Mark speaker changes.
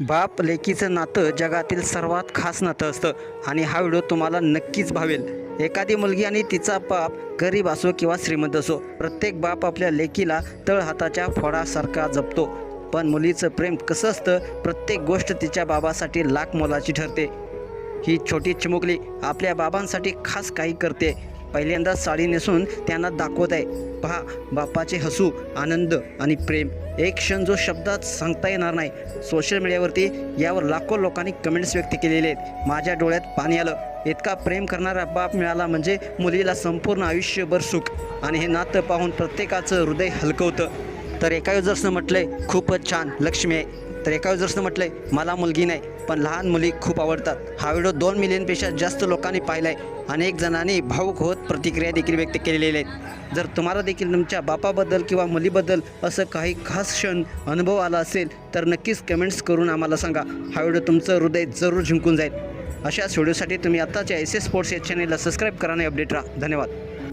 Speaker 1: बाप लेकीचं नातं जगातील सर्वात खास नातं असतं आणि हा व्हिडिओ तुम्हाला नक्कीच भावेल। एखादी मुलगी आणि तिचा बाप गरीब असो किंवा श्रीमंत असो, प्रत्येक बाप आपल्या लेकीला तळहाताच्या फोडासारखा जपतो। पण मुलीचं प्रेम कसं असतं, प्रत्येक गोष्ट तिच्या बाबासाठी लाख मोलाची ठरते। ही छोटी चिमुकली आपल्या बाबांसाठी खास काही करते। पहिल्यांदा साडी नेसून त्यांना दाखवत आहे, पहा बापाचे हसू, आनंद आणि प्रेम, एक क्षण जो शब्दात सांगता येणार नाही। सोशल मीडियावरती यावर लाखो लोकांनी कमेंट्स व्यक्त केलेले आहेत। माझ्या डोळ्यात पाणी आलं, इतका प्रेम करणारा बाप मिळाला म्हणजे मुलीला संपूर्ण आयुष्यभर सुख। आणि हे नातं पाहून प्रत्येकाचं हृदय हलकं होतं। तर एका युजर्सनं म्हटलंय, खूपच छान लक्ष्मी आहे। तर एका युजर्सनं म्हटलंय, मला मुलगी नाही पण लहान मुली खूप आवडतात। हा व्हिडिओ 2 मिलियनपेक्षा जास्त लोकांनी पाहिला आहे। अनेक जणांनी भावुक होत प्रतिक्रिया देखील व्यक्त केलेल्या आहेत। जर तुम्हाला देखील तुमच्या बापाबद्दल किंवा मुलीबद्दल असं काही खास क्षण अनुभव आला असेल तर नक्कीच कमेंट्स करून आम्हाला सांगा। हा व्हिडिओ तुमचं हृदय जरूर जिंकून जाईल। अशाच व्हिडिओसाठी तुम्ही आत्ताच्या एस एस स्पोर्ट्स या चॅनेलला सबस्क्राईब करा आणि अपडेट राहा। धन्यवाद।